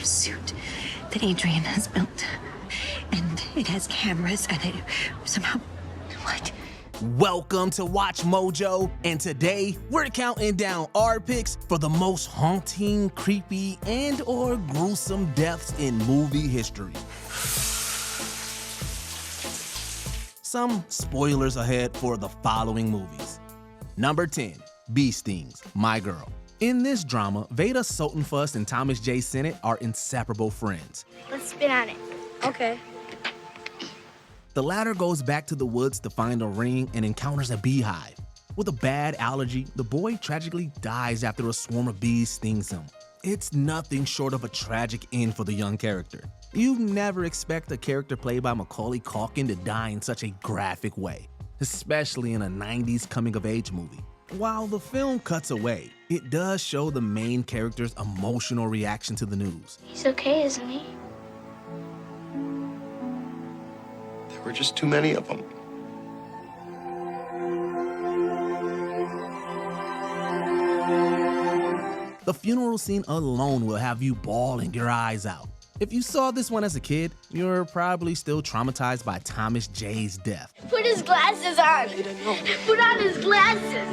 suit that Adrian has built. And it has cameras and it somehow... What? Welcome to Watch Mojo, and today we're counting down our picks for the most haunting, creepy, and/or gruesome deaths in movie history. Some spoilers ahead for the following movies. Number 10, Bee Stings, My Girl. In this drama, Veda Sotenfuss and Thomas J. Sennett are inseparable friends. Let's spin on it. Okay. The latter goes back to the woods to find a ring and encounters a beehive. With a bad allergy, the boy tragically dies after a swarm of bees stings him. It's nothing short of a tragic end for the young character. You'd never expect a character played by Macaulay Culkin to die in such a graphic way, especially in a 90s coming-of-age movie. While the film cuts away, it does show the main character's emotional reaction to the news. He's okay, isn't he? There were just too many of them. The funeral scene alone will have you bawling your eyes out. If you saw this one as a kid, you're probably still traumatized by Thomas J's death. Put his glasses on. Put on his glasses.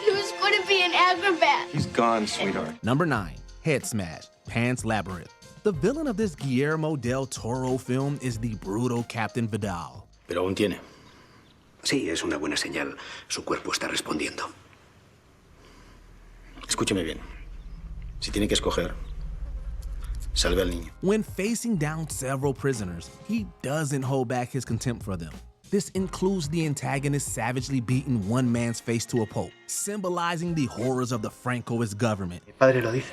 He was going to be an acrobat. He's gone, sweetheart. Number 9, Head Smash, Pan's Labyrinth. The villain of this Guillermo del Toro film is the brutal Captain Vidal. Pero aún tiene. Sí, es una buena señal. Su cuerpo está respondiendo. Escúcheme bien. Si tiene que escoger, salve al niño. When facing down several prisoners, he doesn't hold back his contempt for them. This includes the antagonist savagely beating one man's face to a pulp, symbolizing the horrors of the Francoist government. Mi padre lo dice.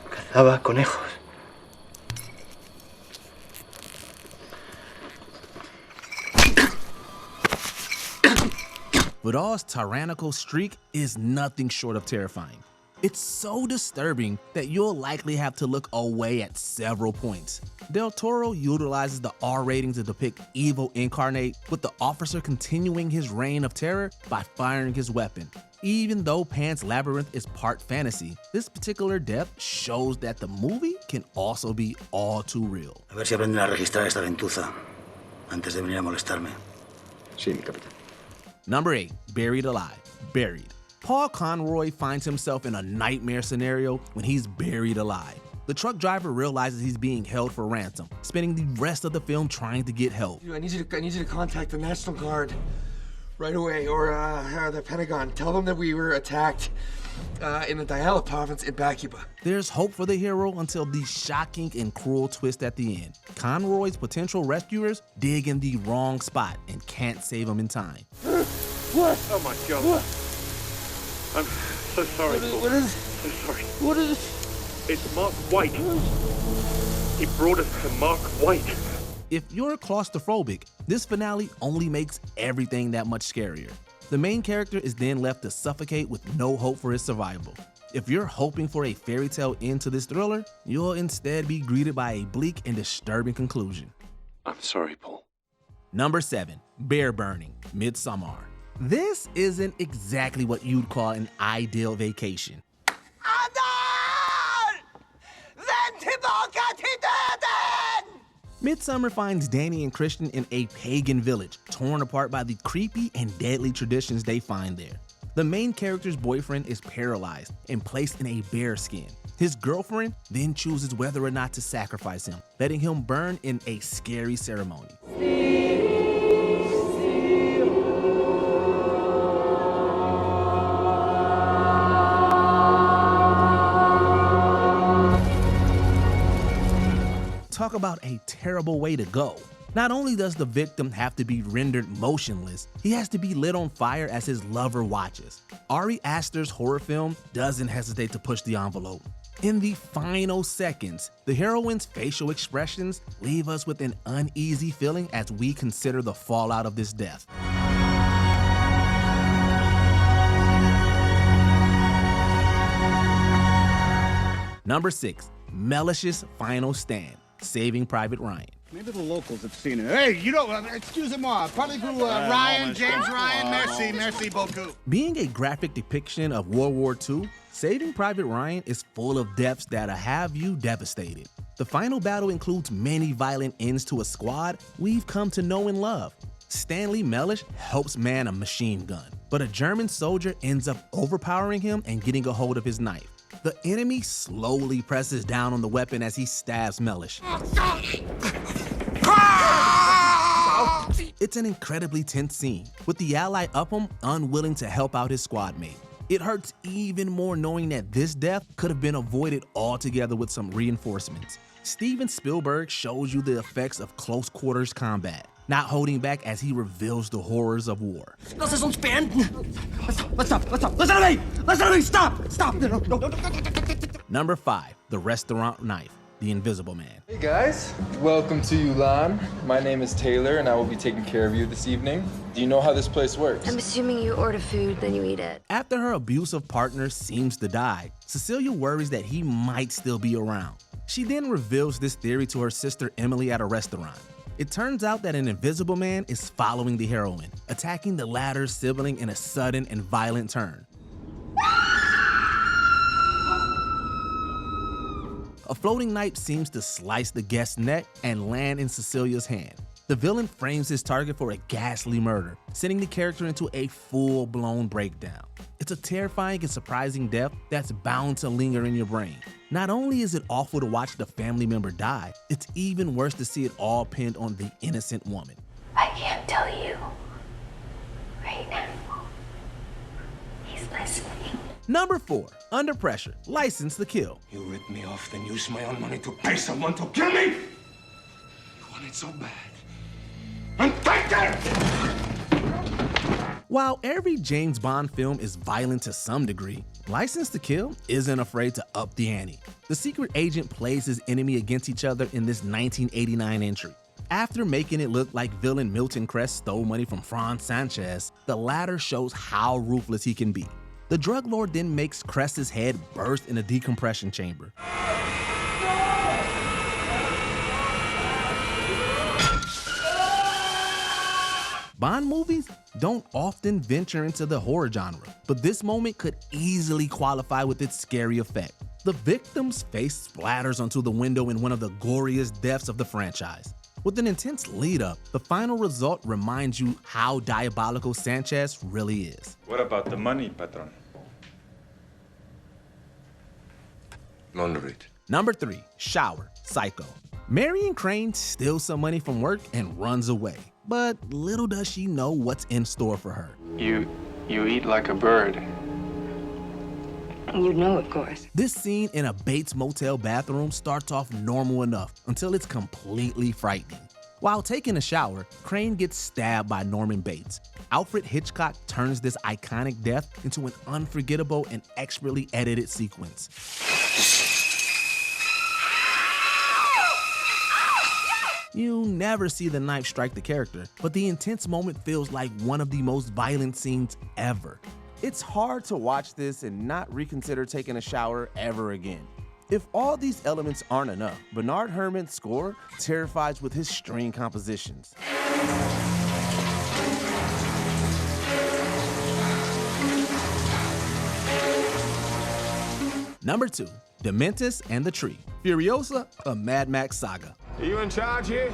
Cazaba conejos. Vidal's tyrannical streak is nothing short of terrifying. It's so disturbing that you'll likely have to look away at several points. Del Toro utilizes the R rating to depict evil incarnate, with the officer continuing his reign of terror by firing his weapon. Even though Pan's Labyrinth is part fantasy, this particular death shows that the movie can also be all too real. A ver si aprenden a registrar esta gentuza antes de venir a molestarme. Sí, mi capitán. Number 8, Buried Alive, Buried. Paul Conroy finds himself in a nightmare scenario when he's buried alive. The truck driver realizes he's being held for ransom, spending the rest of the film trying to get help. I need you to contact the National Guard right away, or the Pentagon. Tell them that we were attacked in the Diyala province in Bakuba. There's hope for the hero until the shocking and cruel twist at the end. Conroy's potential rescuers dig in the wrong spot and can't save him in time. What? Oh my God. What? I'm so sorry. What is? So sorry. What is? It's Mark White. He brought us to Mark White. If you're claustrophobic, this finale only makes everything that much scarier. The main character is then left to suffocate with no hope for his survival. If you're hoping for a fairy tale end to this thriller, you'll instead be greeted by a bleak and disturbing conclusion. I'm sorry, Paul. Number 7, Bear Burning, Midsommar. This isn't exactly what you'd call an ideal vacation. Midsummer finds Danny and Christian in a pagan village, torn apart by the creepy and deadly traditions they find there. The main character's boyfriend is paralyzed and placed in a bear skin. His girlfriend then chooses whether or not to sacrifice him, letting him burn in a scary ceremony. Talk about a terrible way to go. Not only does the victim have to be rendered motionless, he has to be lit on fire as his lover watches. Ari Aster's horror film doesn't hesitate to push the envelope. In the final seconds, the heroine's facial expressions leave us with an uneasy feeling as we consider the fallout of this death. Number 6, Malicious Final Stand, Saving Private Ryan. Maybe the locals have seen it. Hey, you know, excusez-moi. Parlez-vous, Ryan, James Ryan? Merci beaucoup. Being a graphic depiction of World War II, Saving Private Ryan is full of deaths that'll have you devastated. The final battle includes many violent ends to a squad we've come to know and love. Stanley Mellish helps man a machine gun, but a German soldier ends up overpowering him and getting a hold of his knife. The enemy slowly presses down on the weapon as he stabs Mellish. It's an incredibly tense scene, with the ally Upham unwilling to help out his squad mate. It hurts even more knowing that this death could have been avoided altogether with some reinforcements. Steven Spielberg shows you the effects of close quarters combat, not holding back as he reveals the horrors of war. Lass es uns beenden! Listen to me! Stop! No. Number 5, The Restaurant Knife, The Invisible Man. Hey guys, welcome to Yulan. My name is Taylor and I will be taking care of you this evening. Do you know how this place works? I'm assuming you order food, then you eat it. After her abusive partner seems to die, Cecilia worries that he might still be around. She then reveals this theory to her sister Emily at a restaurant. It turns out that an invisible man is following the heroine, attacking the latter's sibling in a sudden and violent turn. A floating knife seems to slice the guest's neck and land in Cecilia's hand. The villain frames his target for a ghastly murder, sending the character into a full-blown breakdown. It's a terrifying and surprising death that's bound to linger in your brain. Not only is it awful to watch the family member die, it's even worse to see it all pinned on the innocent woman. I can't tell you right now. He's listening. Number 4, Under Pressure, License to Kill. You ripped me off, then used my own money to pay someone to kill me? You want it so bad. And take it! While every James Bond film is violent to some degree, License to Kill isn't afraid to up the ante. The secret agent plays his enemy against each other in this 1989 entry. After making it look like villain Milton Crest stole money from Franz Sanchez, the latter shows how ruthless he can be. The drug lord then makes Crest's head burst in a decompression chamber. Bond movies don't often venture into the horror genre, but this moment could easily qualify with its scary effect. The victim's face splatters onto the window in one of the goriest deaths of the franchise. With an intense lead-up, the final result reminds you how diabolical Sanchez really is. What about the money, patron? None of it. Number 3, Shower, Psycho. Marion Crane steals some money from work and runs away, but little does she know what's in store for her. You eat like a bird. You know, of course. This scene in a Bates Motel bathroom starts off normal enough until it's completely frightening. While taking a shower, Crane gets stabbed by Norman Bates. Alfred Hitchcock turns this iconic death into an unforgettable and expertly edited sequence. You never see the knife strike the character, but the intense moment feels like one of the most violent scenes ever. It's hard to watch this and not reconsider taking a shower ever again. If all these elements aren't enough, Bernard Herrmann's score terrifies with his string compositions. Number 2, Dementus and the Tree, Furiosa, a Mad Max saga. Are you in charge here?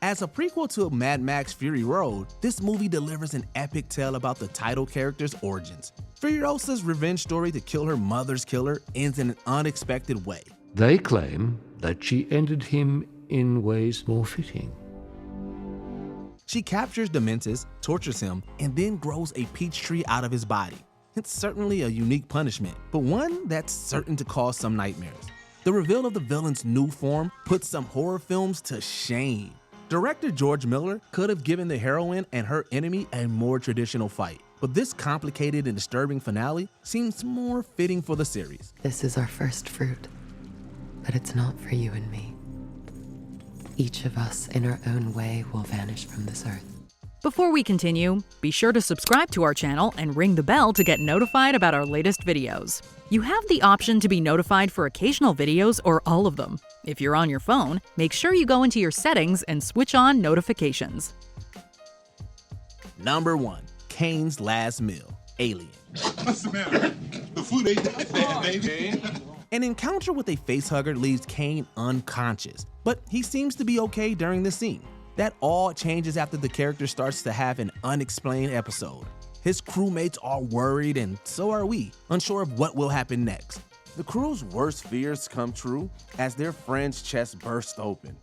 As a prequel to Mad Max Fury Road, this movie delivers an epic tale about the title character's origins. Furiosa's revenge story to kill her mother's killer ends in an unexpected way. They claim that she ended him in ways more fitting. She captures Dementus, tortures him, and then grows a peach tree out of his body. It's certainly a unique punishment, but one that's certain to cause some nightmares. The reveal of the villain's new form puts some horror films to shame. Director George Miller could have given the heroine and her enemy a more traditional fight, but this complicated and disturbing finale seems more fitting for the series. This is our first fruit, but it's not for you and me. Each of us, in our own way, will vanish from this earth. Before we continue, be sure to subscribe to our channel and ring the bell to get notified about our latest videos. You have the option to be notified for occasional videos or all of them. If you're on your phone, make sure you go into your settings and switch on notifications. Number 1. Kane's Last Meal, Alien. What's the matter? The food ain't that bad, baby. An encounter with a facehugger leaves Kane unconscious, but he seems to be okay during the scene. That all changes after the character starts to have an unexplained episode. His crewmates are worried, and so are we, unsure of what will happen next. The crew's worst fears come true as their friend's chest bursts open.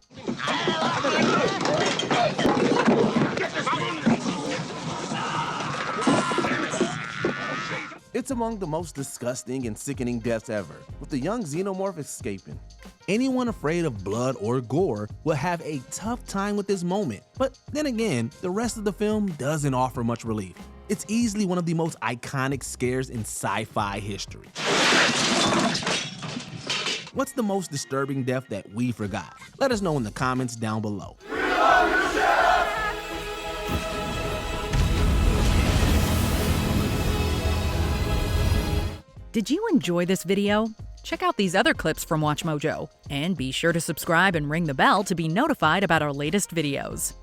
It's among the most disgusting and sickening deaths ever, with the young xenomorph escaping. Anyone afraid of blood or gore will have a tough time with this moment, but then again, the rest of the film doesn't offer much relief. It's easily one of the most iconic scares in sci-fi history. What's the most disturbing death that we forgot? Let us know in the comments down below. Did you enjoy this video? Check out these other clips from WatchMojo, and be sure to subscribe and ring the bell to be notified about our latest videos.